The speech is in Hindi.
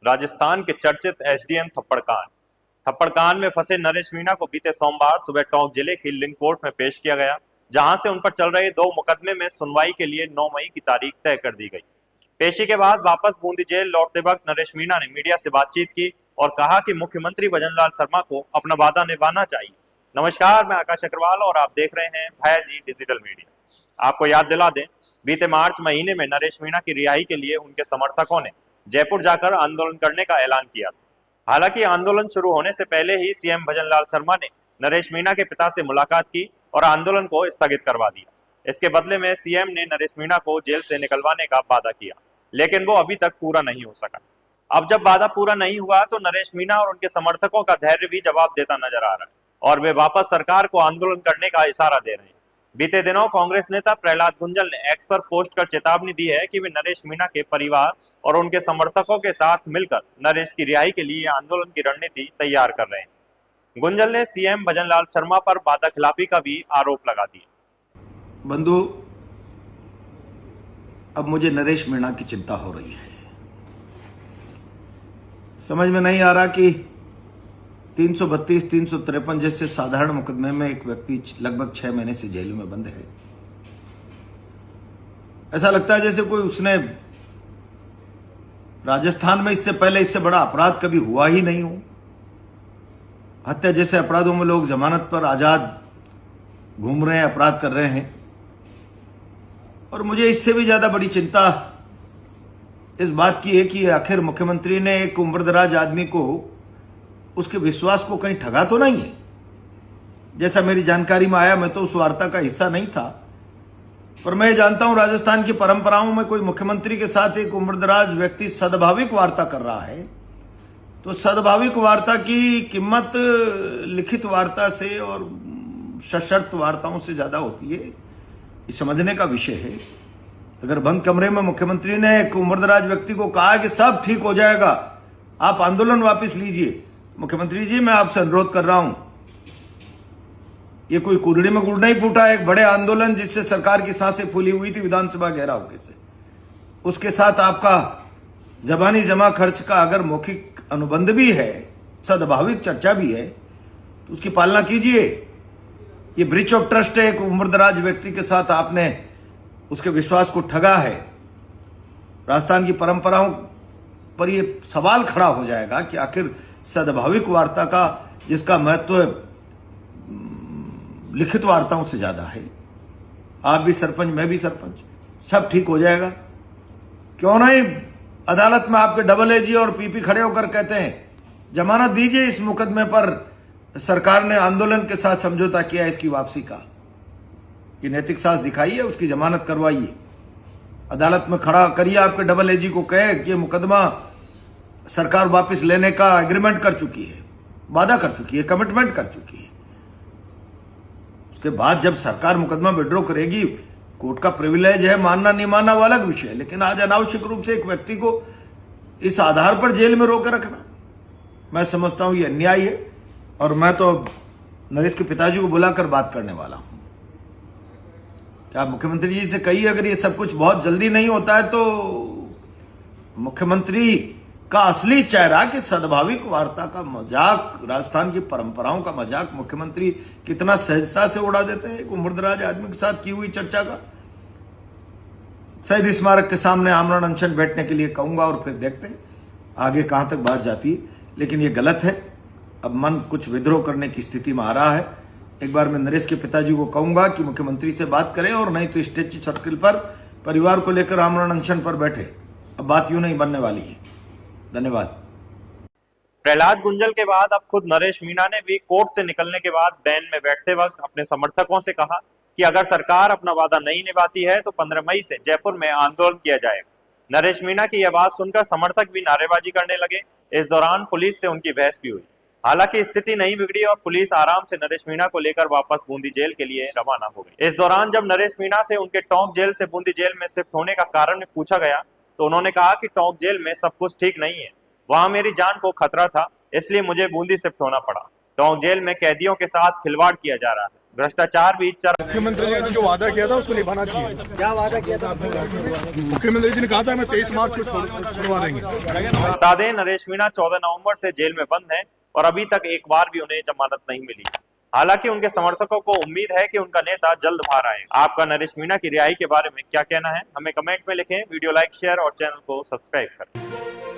राजस्थान के चर्चित एसडीएम थप्पड़ कांड में फंसे नरेश मीणा को बीते सोमवार सुबह टोंक जिले की लिंक कोर्ट में पेश किया गया, जहां से उन पर चल रहे 2 मुकदमे में सुनवाई के लिए 9 मई की तारीख तय कर दी गई। पेशी के बाद वापस बूंदी जेल लौटते वक्त नरेश मीणा ने मीडिया से बातचीत की और कहा कि मुख्यमंत्री भजनलाल शर्मा को अपना वादा निभाना चाहिए। नमस्कार, मैं आकाश अग्रवाल और आप देख रहे हैं भायाजी डिजिटल मीडिया। आपको याद दिला दें, बीते मार्च महीने में नरेश मीणा की रिहाई के लिए उनके समर्थकों ने जयपुर जाकर आंदोलन करने का ऐलान किया था। हालांकि आंदोलन शुरू होने से पहले ही सीएम भजनलाल शर्मा ने नरेश मीणा के पिता से मुलाकात की और आंदोलन को स्थगित करवा दिया। इसके बदले में सीएम ने नरेश मीणा को जेल से निकलवाने का वादा किया, लेकिन वो अभी तक पूरा नहीं हो सका। अब जब वादा पूरा नहीं हुआ तो नरेश मीणा और उनके समर्थकों का धैर्य भी जवाब देता नजर आ रहा है और वे वापस सरकार को आंदोलन करने का इशारा दे रहे हैं। बीते दिनों कांग्रेस नेता प्रहलाद गुंजल ने एक्स पर पोस्ट कर चेतावनी दी है कि वे नरेश मीणा के परिवार और उनके समर्थकों के साथ मिलकर नरेश की रिहाई के लिए आंदोलन की रणनीति तैयार कर रहे हैं। गुंजल ने सीएम भजनलाल शर्मा पर वादा खिलाफी का भी आरोप लगा दिया। बंधु, अब मुझे नरेश मीणा की चिंता हो रही है। समझ में नहीं आ रहा कि 332, 353 जैसे साधारण मुकदमे में एक व्यक्ति लगभग 6 महीने से जेल में बंद है। ऐसा लगता है जैसे कोई उसने राजस्थान में इससे पहले इससे बड़ा अपराध कभी हुआ ही नहीं हो। हत्या जैसे अपराधों में लोग जमानत पर आजाद घूम रहे हैं, अपराध कर रहे हैं। और मुझे इससे भी ज्यादा बड़ी चिंता इस बात की है कि आखिर मुख्यमंत्री ने एक उम्रदराज आदमी को, उसके विश्वास को कहीं ठगा तो नहीं है। जैसा मेरी जानकारी में आया, मैं तो उस वार्ता का हिस्सा नहीं था, पर मैं जानता हूं राजस्थान की परंपराओं में कोई मुख्यमंत्री के साथ एक उम्रदराज व्यक्ति सद्भाविक वार्ता कर रहा है तो सद्भाविक वार्ता की कीमत लिखित वार्ता से और सशर्त वार्ताओं से ज्यादा होती है। ये समझने का विषय है। अगर बंद कमरे में मुख्यमंत्री ने एक उम्रदराज व्यक्ति को कहा कि सब ठीक हो जाएगा, आप आंदोलन वापस लीजिए, मुख्यमंत्री जी मैं आपसे अनुरोध कर रहा हूं, ये कोई कुरड़ी में गुड़ नहीं फूटा। एक बड़े आंदोलन जिससे सरकार की सांसें फूली हुई थी विधानसभा घेराव के से, उसके साथ आपका जबानी जमा खर्च का अगर मौखिक अनुबंध भी है, सद्भाविक चर्चा भी है, तो उसकी पालना कीजिए। ये ब्रीच ऑफ ट्रस्ट है। एक उम्रदराज व्यक्ति के साथ आपने उसके विश्वास को ठगा है। राजस्थान की परंपराओं पर यह सवाल खड़ा हो जाएगा कि आखिर सद्भाविक वार्ता का, जिसका महत्व लिखित वार्ताओं से ज्यादा है, आप भी सरपंच, मैं भी सरपंच, सब ठीक हो जाएगा। क्यों नहीं अदालत में आपके डबल एजी और पीपी खड़े होकर कहते हैं जमानत दीजिए, इस मुकदमे पर सरकार ने आंदोलन के साथ समझौता किया, इसकी वापसी का ये नैतिक साहस दिखाइए, उसकी जमानत करवाइए, अदालत में खड़ा करिए, आपके डबल एजी को कहे कि ये मुकदमा सरकार वापस लेने का एग्रीमेंट कर चुकी है, वादा कर चुकी है, कमिटमेंट कर चुकी है। उसके बाद जब सरकार मुकदमा विड्रॉ करेगी, कोर्ट का प्रिविलेज है, मानना नहीं मानना वो अलग विषय है, लेकिन आज अनावश्यक रूप से एक व्यक्ति को इस आधार पर जेल में रोके रखना, मैं समझता हूं ये अन्याय है। और मैं तो नरेश के पिताजी को बुलाकर बात करने वाला हूं। क्या मुख्यमंत्री जी से कहिए, अगर ये सब कुछ बहुत जल्दी नहीं होता है तो मुख्यमंत्री का असली चेहरा कि सद्भाविक वार्ता का मजाक, राजस्थान की परंपराओं का मजाक मुख्यमंत्री कितना सहजता से उड़ा देते हैं। एक उम्रदराज आदमी के साथ की हुई चर्चा का शहीद स्मारक के सामने आमरण अनशन बैठने के लिए कहूंगा और फिर देखते हैं आगे कहां तक बात जाती है। लेकिन ये गलत है। अब मन कुछ विद्रोह करने की स्थिति में आ रहा है। एक बार मैं नरेश के पिताजी को कहूंगा कि मुख्यमंत्री से बात करें और नहीं तो स्टेच्यू सर्किल पर परिवार को लेकर आमरण अनशन पर बैठे। अब बात यूं नहीं बनने वाली है। धन्यवाद। प्रहलाद गुंजल के बाद अब खुद नरेश मीणा ने भी कोर्ट से निकलने के बाद बैन में बैठते वक्त अपने समर्थकों से कहा कि अगर सरकार अपना वादा नहीं निभाती है तो 15 मई से जयपुर में आंदोलन किया जाएगा। नरेश मीणा की यह बात सुनकर समर्थक भी नारेबाजी करने लगे। इस दौरान पुलिस से उनकी बहस भी हुई। हालांकि स्थिति नहीं बिगड़ी और पुलिस आराम से नरेश मीणा को लेकर वापस बूंदी जेल के लिए रवाना हो गई। इस दौरान जब नरेश मीणा से उनके टोंक जेल से बूंदी जेल में शिफ्ट होने का कारण पूछा गया तो उन्होंने कहा कि टोंक जेल में सब कुछ ठीक नहीं है, वहां मेरी जान को खतरा था, इसलिए मुझे बूंदी शिफ्ट होना पड़ा। टोंक जेल में कैदियों के साथ खिलवाड़ किया जा रहा है। भ्रष्टाचार भी चरम। मुख्यमंत्री जी ने जो वादा किया था उसको निभाना चाहिए। क्या वादा किया था? मुख्यमंत्री जी ने कहा था मैं 23 मार्च को छुड़वा देंगे। बता दें, नरेश मीणा 14 नवंबर से जेल में बंद हैं और अभी तक एक बार भी उन्हें जमानत नहीं मिली। हालांकि उनके समर्थकों को उम्मीद है कि उनका नेता जल्द बाहर आएगा। आपका नरेश मीणा की रिहाई के बारे में क्या कहना है, हमें कमेंट में लिखें। वीडियो लाइक, शेयर और चैनल को सब्सक्राइब करें।